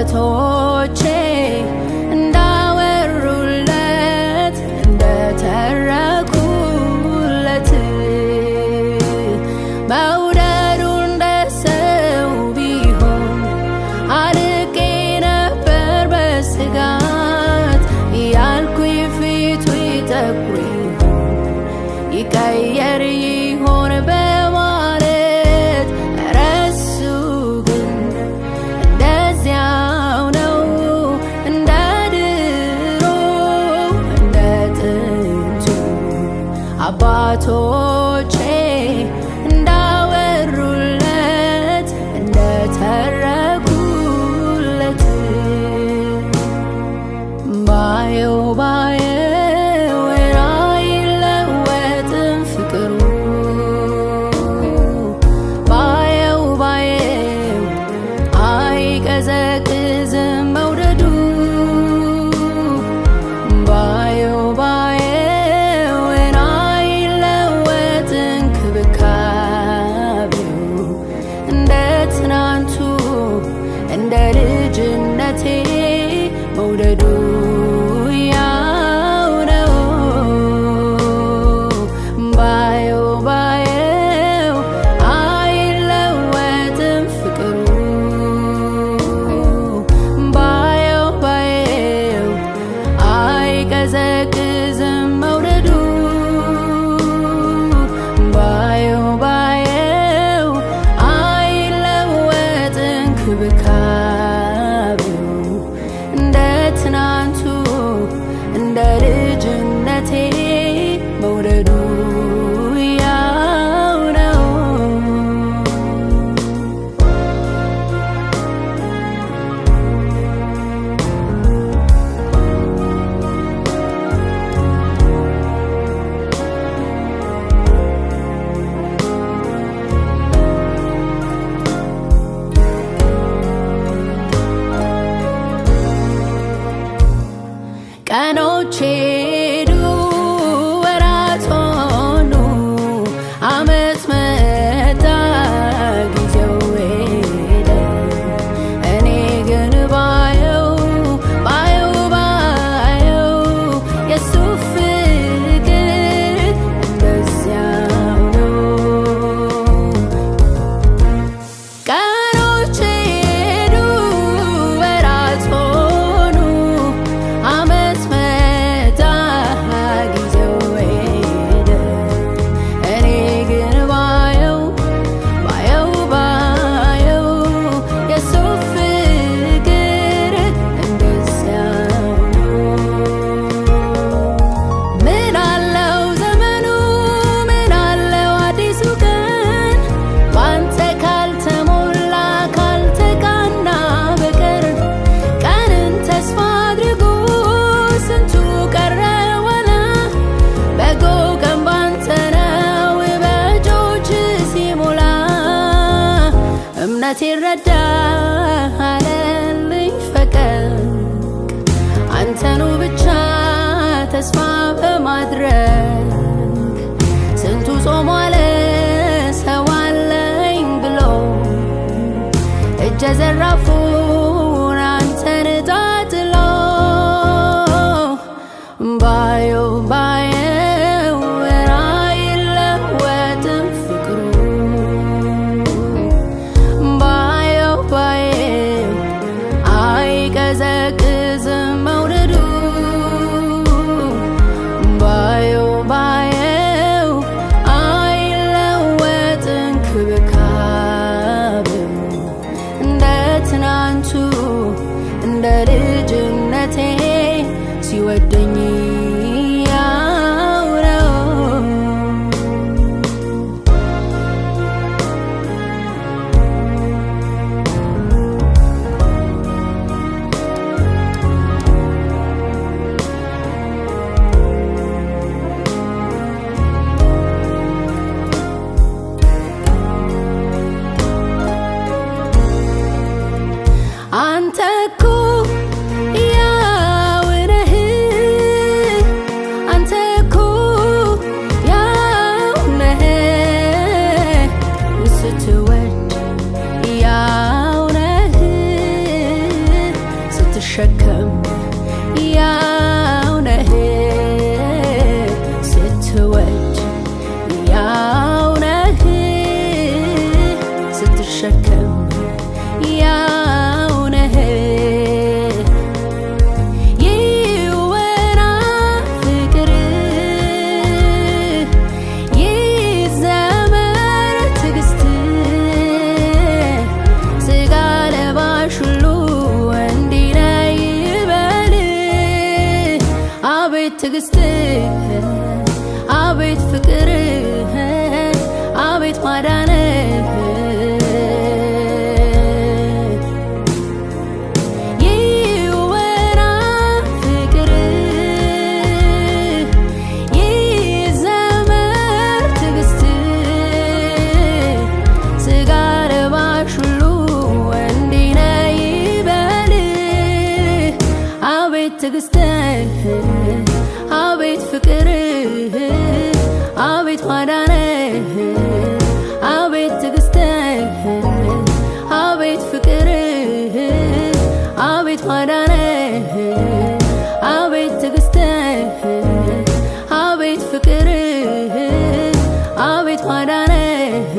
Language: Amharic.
አባቶቼ እንዳወሩለት እንደተረኩለት መውደዱ እንደ ሰው ቢሆን አርቄ ነበር በስጋት ያልኩኝ ፊቱ ይጠቁር ይሆን ይቀየር ይሆን በማለት ረሱ ግን እንደዚያው ነው እንደ ድሮ እንደ ጥንቱ አባቶቼ እንዳወሩለት እንደተረኩለት ባየው አይለወጥም ፍቅሩ ባየው አይቀዘቅዝም መውደዱ ባየው አይለወጥም እንክብካቤው እንደ ትናንቱ እንደ ልጅነቴ መውደዱ ያው ነው ባየው አይለወጥም ፍቅሩ ባየው አይቀዘቅዝም መውደዱ ባየው አይለወጥም እንክብካቤው እንደ ትናንቱ እንደ ልጅነቴ መውደዱ ያው ነው ቀኖች ሄዱ ወራት ሆኑ ዓመት መጣ ጊዜው ሄደ እኔ ግን ባየው የሱ ፍቅር እንደዚያው ነው ቀኖች ሄዱ ወራት ሆኑ ዓመት መጣ ጊዜው ሄደ እኔ ግን ባየው የሱ ፍቅር እንደዚያው ነው ምን አለው ዘመኑ ምን አለው አዲሱ ቀን ባንተ ካልተሞላ ካልተቃና በቀር ቀንን ተስፋ አድርጎ ስንቱ ቀረ ወላ በጎ ቀን ባንተ ነው በእጆች ሲሞላ እምነት ይረዳ አለልኝ ፈቀቅ አንተኑ ብቻ ተስፋ በማድረግ ስንቱ ጾም ዋለ ሰው አለኝ ብሎ እጀ ዘራፉን አንተን ጣጥሎ ባየው አይለወጥም ፍቅሩ ባየው አይቀዘቅዝም መውደዱ ባየው አይለወጥም እንክብካቤው እንደ ትናንቱ ስትሸከም ያው ነህ ስትወድ ያው ነህ ስትሸከም ያው ነህ ይወራ ፍቅር ይዘመር ትዕግስት ስጋ ለባሽ ሁሉ እንዲህ ነው ይበል አቤት ትዕግስትህ አቤት ፍቅርህ አቤት ማዳንህ ይወራ ፍቅርህ ይዘመር ትዕግስትህ ስጋ ለባሽ ሁሉ እንዲህ ነው ይበል አቤት ትዕግስትህ አቤት ፍቅርህ አቤት ማዳንህ አቤት ትዕግስትህ አቤት ፍቅርህ አቤት ማዳንህ አቤት ትዕግስትህ አቤት ፍቅርህ አቤት ማዳንህ